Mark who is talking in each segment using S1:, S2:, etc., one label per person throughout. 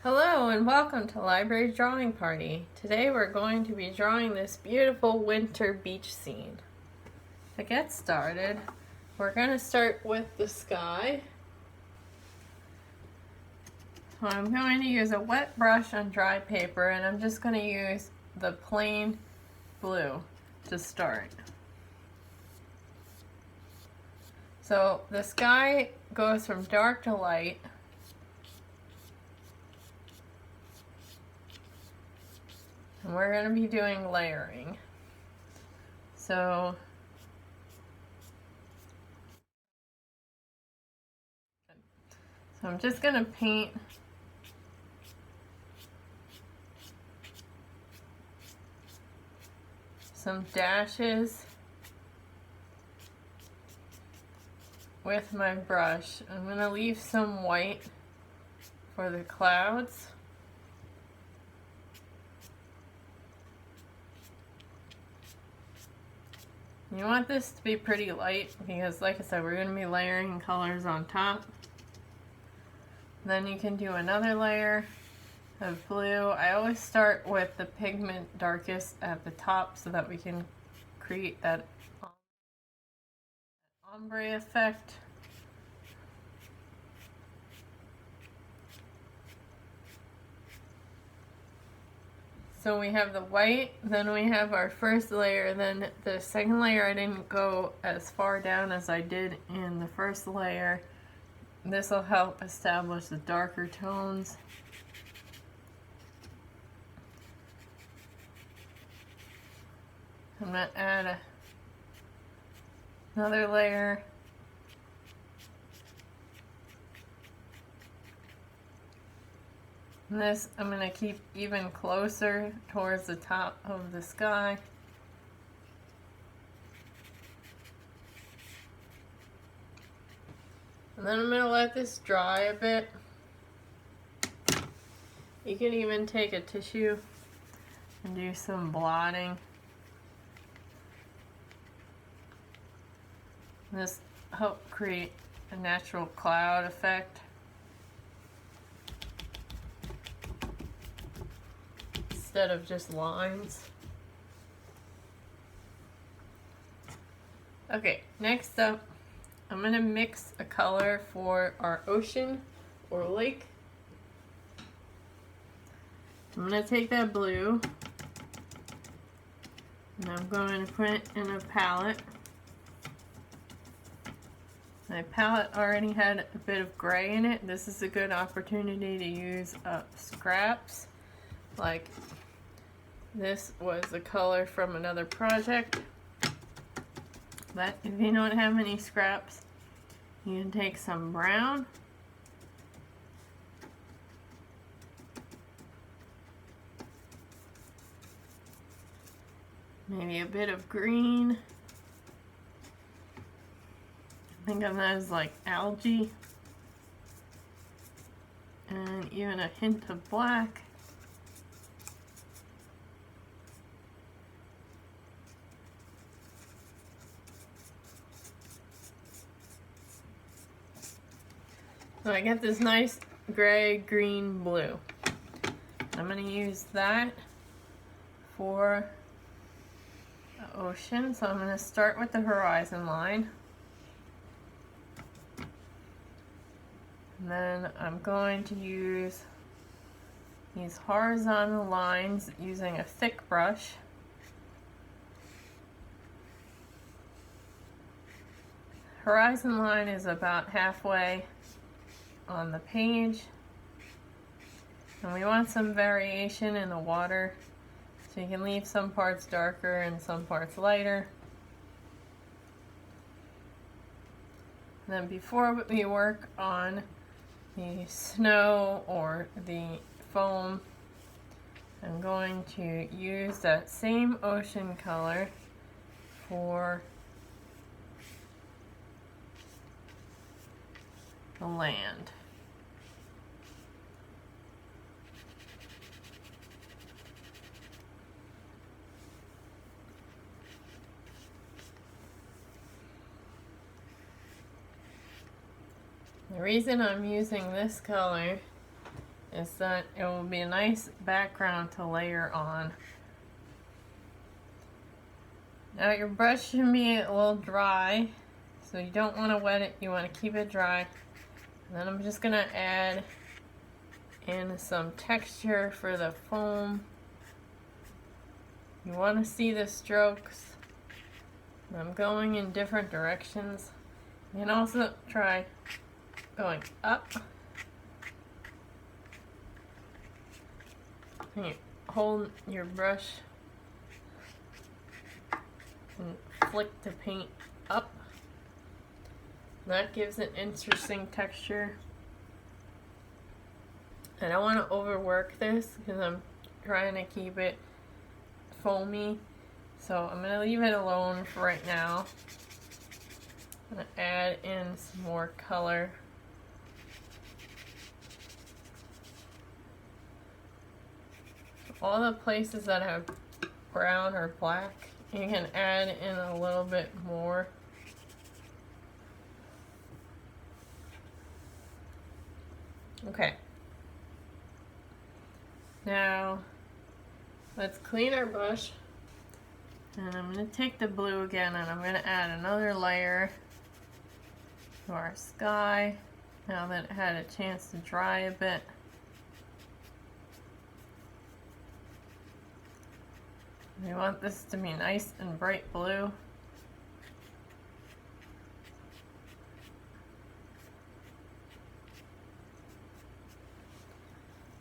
S1: Hello and welcome to Library Drawing Party. Today we're going to be drawing this beautiful winter beach scene. To get started, we're going to start with the sky. So I'm going to use a wet brush on dry paper, and I'm just going to use the plain blue to start. So the sky goes from dark to light. And we're going to be doing layering. So I'm just going to paint some dashes with my brush. I'm going to leave some white for the clouds. You want this to be pretty light because, like I said, we're going to be layering colors on top. Then you can do another layer of blue. I always start with the pigment darkest at the top so that we can create that ombre effect. So we have the white, then we have our first layer, then the second layer I didn't go as far down as I did in the first layer. This will help establish the darker tones. I'm going to add another layer. And this I'm going to keep even closer towards the top of the sky. And then I'm going to let this dry a bit. You can even take a tissue and do some blotting. This helps create a natural cloud effect. Instead of just lines. Okay, next up, I'm going to mix a color for our ocean or lake. I'm going to take that blue and I'm going to put it in a palette. My palette already had a bit of gray in it. This is a good opportunity to use scraps. Like this was a color from another project. But if you don't have any scraps, you can take some brown. Maybe a bit of green. Think of that as like algae. And even a hint of black. So I get this nice gray, green, blue. I'm going to use that for the ocean. So I'm going to start with the horizon line. And then I'm going to use these horizontal lines using a thick brush. Horizon line is about halfway on the page, and we want some variation in the water, so you can leave some parts darker and some parts lighter. And then before we work on the snow or the foam, I'm going to use that same ocean color for the land. The reason I'm using this color is that it will be a nice background to layer on. Now your brush should be a little dry, so you don't want to wet it, you want to keep it dry. And then I'm just going to add in some texture for the foam. You want to see the strokes. I'm going in different directions. You can also try going up. And you hold your brush and flick the paint up. That gives an interesting texture. I don't want to overwork this because I'm trying to keep it foamy. So I'm going to leave it alone for right now. I'm going to add in some more color. All the places that have brown or black, you can add in a little bit more. Okay. Now, let's clean our brush. And I'm going to take the blue again and I'm going to add another layer to our sky now that it had a chance to dry a bit. We want this to be nice and bright blue.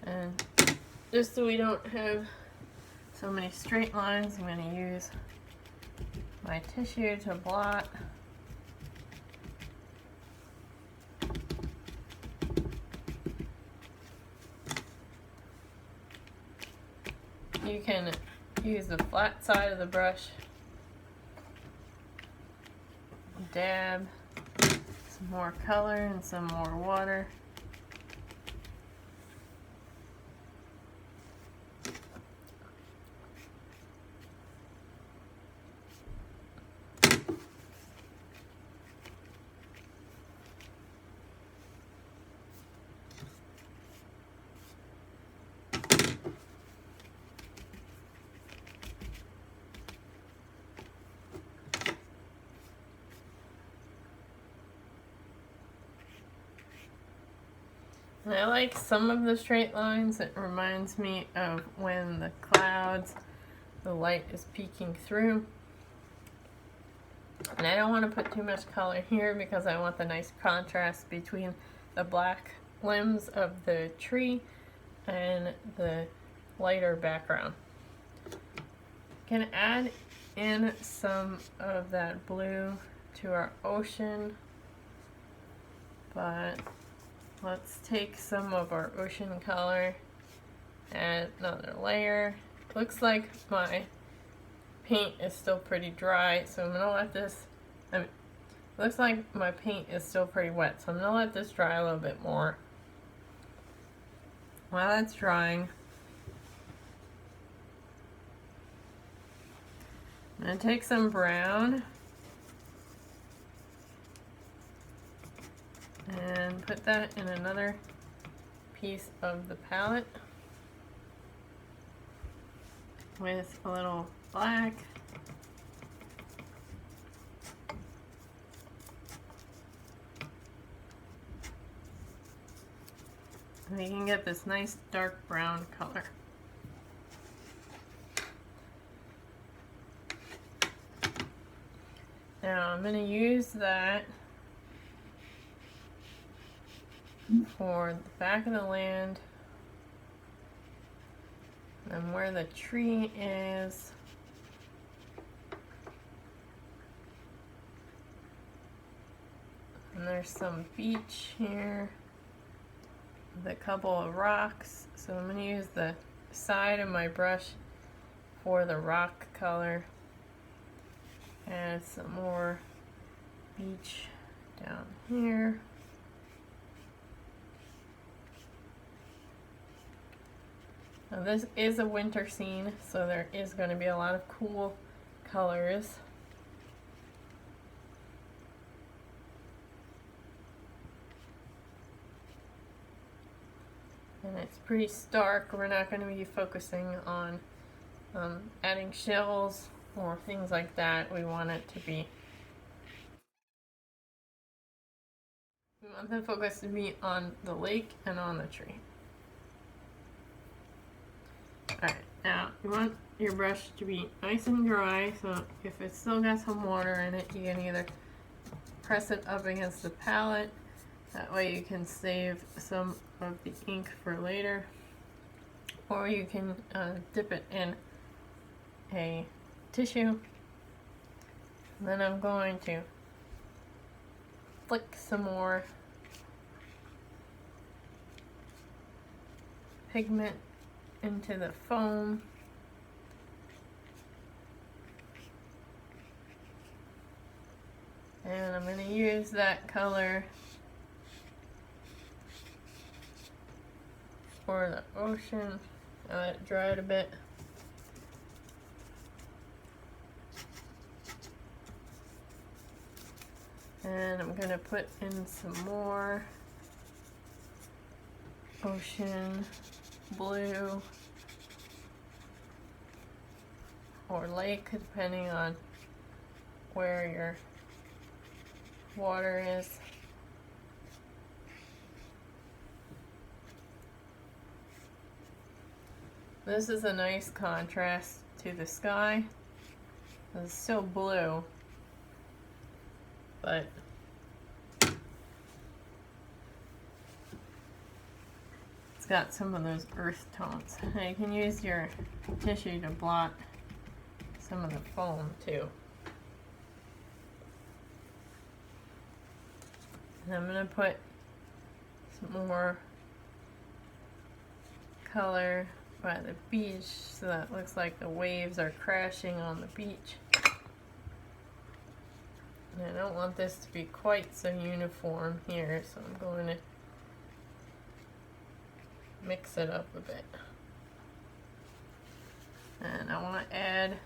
S1: And just so we don't have so many straight lines, I'm going to use my tissue to blot. You can use the flat side of the brush, dab some more color and some more water. And I like some of the straight lines. It reminds me of when the clouds, the light is peeking through. And I don't want to put too much color here because I want the nice contrast between the black limbs of the tree and the lighter background. Can add in some of that blue to our ocean, but let's take some of our ocean color, add another layer. Looks like my paint is still pretty dry, so I'm gonna let this, looks like my paint is still pretty wet, so I'm gonna let this dry a little bit more. While that's drying, I'm gonna take some brown and put that in another piece of the palette with a little black. And you can get this nice dark brown color. Now I'm going to use that for the back of the land and where the tree is. And there's some beach here with a couple of rocks. So I'm going to use the side of my brush for the rock color. Add some more beach down here. Now this is a winter scene, so there is going to be a lot of cool colors. And it's pretty stark. We're not going to be focusing on adding shells or things like that. We want the focus to be on the lake and on the tree. Alright, now you want your brush to be nice and dry, so if it's still got some water in it, you can either press it up against the palette. That way you can save some of the ink for later. Or you can dip it in a tissue. And then I'm going to flick some more pigment into the foam. And I'm going to use that color for the ocean. I let it dry it a bit. And I'm going to put in some more ocean blue or lake, depending on where your water is. This is a nice contrast to the sky. It's still blue, but it's got some of those earth tones. Now you can use your tissue to blot some of the foam too. And I'm going to put some more color by the beach so that it looks like the waves are crashing on the beach. And I don't want this to be quite so uniform here, so I'm going to mix it up a bit. And I want to add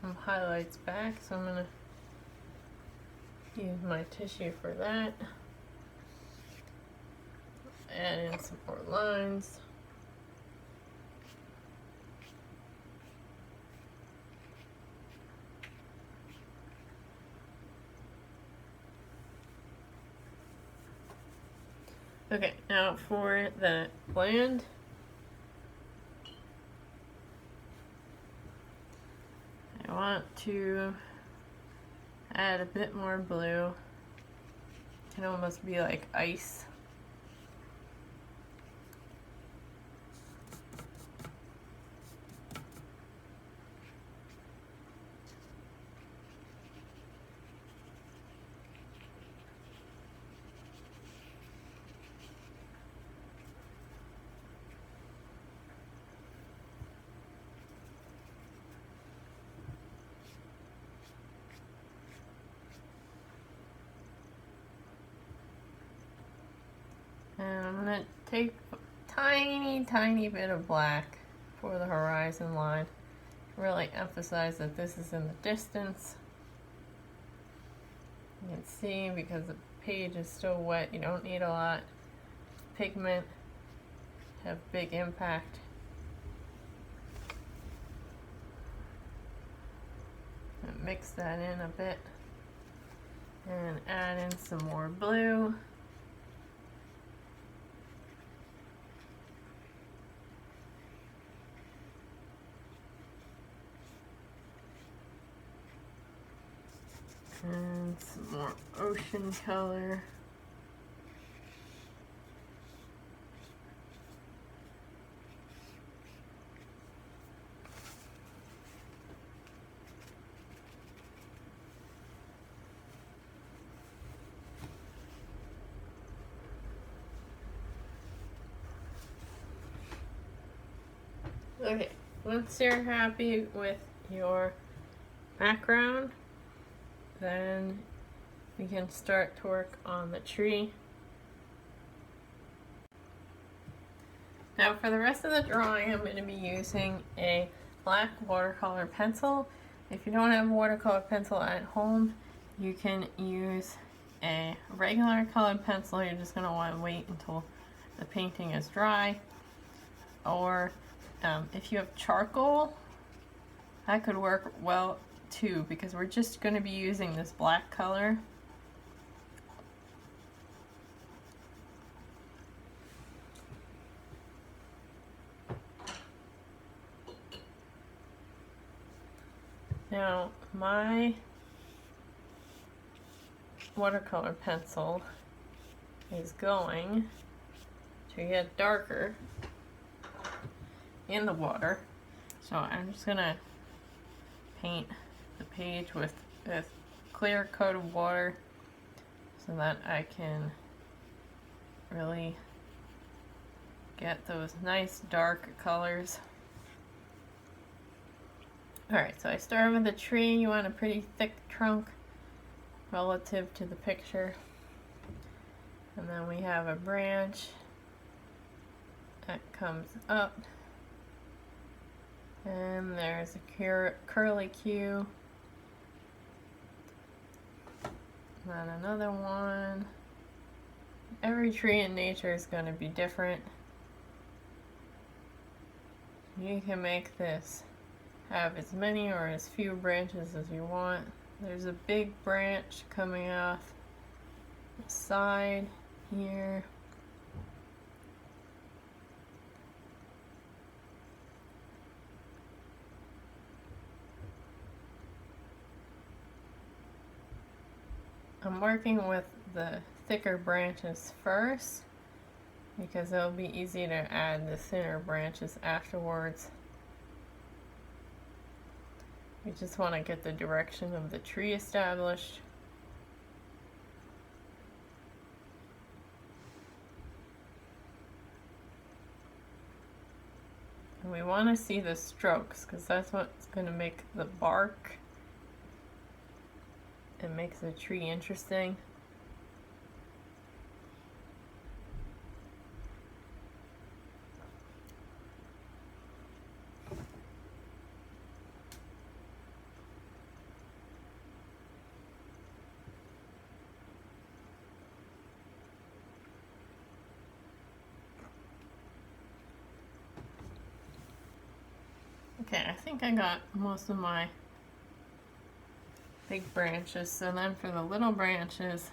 S1: some highlights back, so I'm going to use my tissue for that. Add in some more lines. Okay, now for the land, I want to add a bit more blue. It can almost be like ice. And I'm going to take a tiny bit of black for the horizon line. Really emphasize that this is in the distance. You can see because the page is still wet, you don't need a lot of pigment to have big impact. And mix that in a bit and add in some more blue. And some more ocean color. Okay, once you're happy with your background, then we can start to work on the tree. Now for the rest of the drawing, I'm going to be using a black watercolor pencil. If you don't have a watercolor pencil at home, you can use a regular colored pencil. You're just going to want to wait until the painting is dry. Or if you have charcoal, that could work well too, because we're just going to be using this black color. Now, my watercolor pencil is going to get darker in the water. So I'm just going to paint the page with a clear coat of water so that I can really get those nice dark colors. Alright, so I start with a tree. You want a pretty thick trunk relative to the picture. And then we have a branch that comes up. And there's a curly Q. And another one. Every tree in nature is going to be different. You can make this have as many or as few branches as you want. There's a big branch coming off the side here. I'm working with the thicker branches first because it'll be easy to add the thinner branches afterwards. We just want to get the direction of the tree established. And we want to see the strokes because that's what's going to make the bark. It makes the tree interesting. Okay, I think I got most of my big branches. So then for the little branches,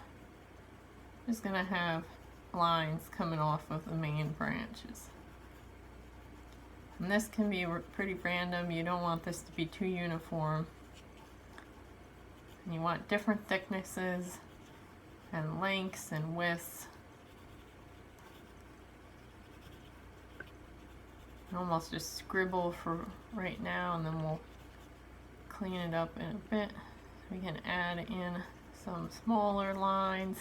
S1: I'm just going to have lines coming off of the main branches. And this can be pretty random. You don't want this to be too uniform. And you want different thicknesses and lengths and widths. Almost just scribble for right now, and then we'll clean it up in a bit. We can add in some smaller lines.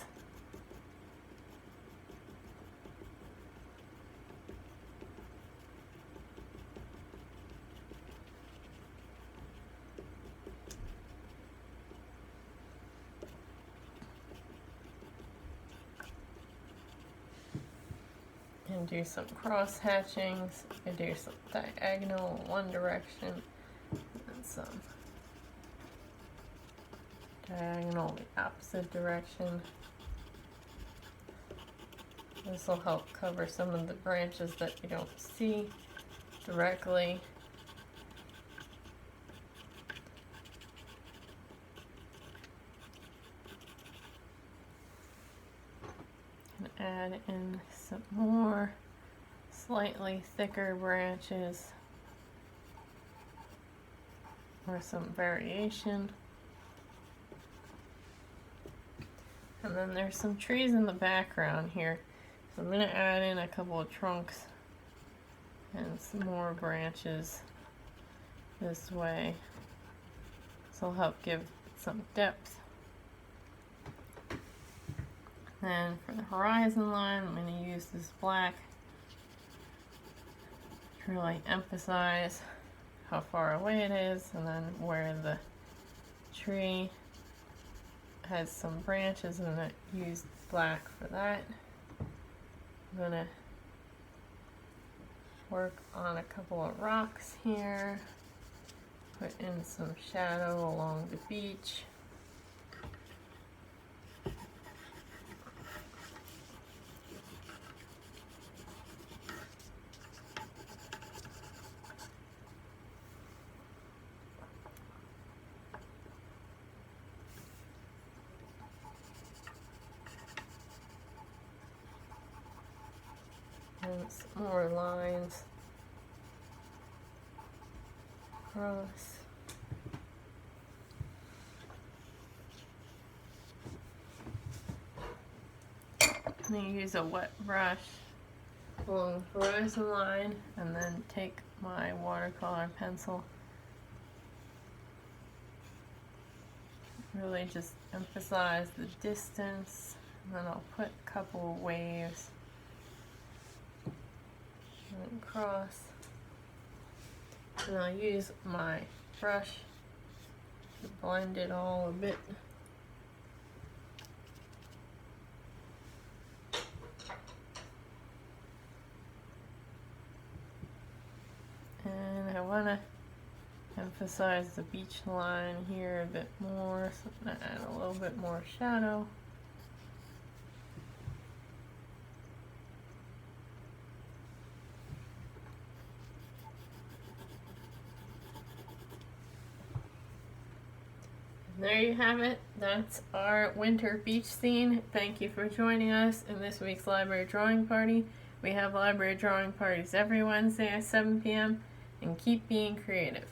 S1: And do some cross hatchings. And do some diagonal in one direction and some diagonal the opposite direction. This will help cover some of the branches that you don't see directly. And add in some more slightly thicker branches or some variation. And then there's some trees in the background here. So I'm going to add in a couple of trunks and some more branches this way. This will help give some depth. Then for the horizon line, I'm going to use this black to really emphasize how far away it is, and then where the tree has some branches, and I used black for that. I'm going to work on a couple of rocks here, put in some shadow along the beach. some more lines across. I'm going to use a wet brush along the horizon line and then take my watercolor pencil. Really just emphasize the distance, and then I'll put a couple of waves and across. And I'll use my brush to blend it all a bit. And I want to emphasize the beach line here a bit more, so I'm going to add a little bit more shadow. And there you have it. That's our winter beach scene. Thank you for joining us in this week's library drawing party. We have library drawing parties every Wednesday at 7 p.m. and keep being creative.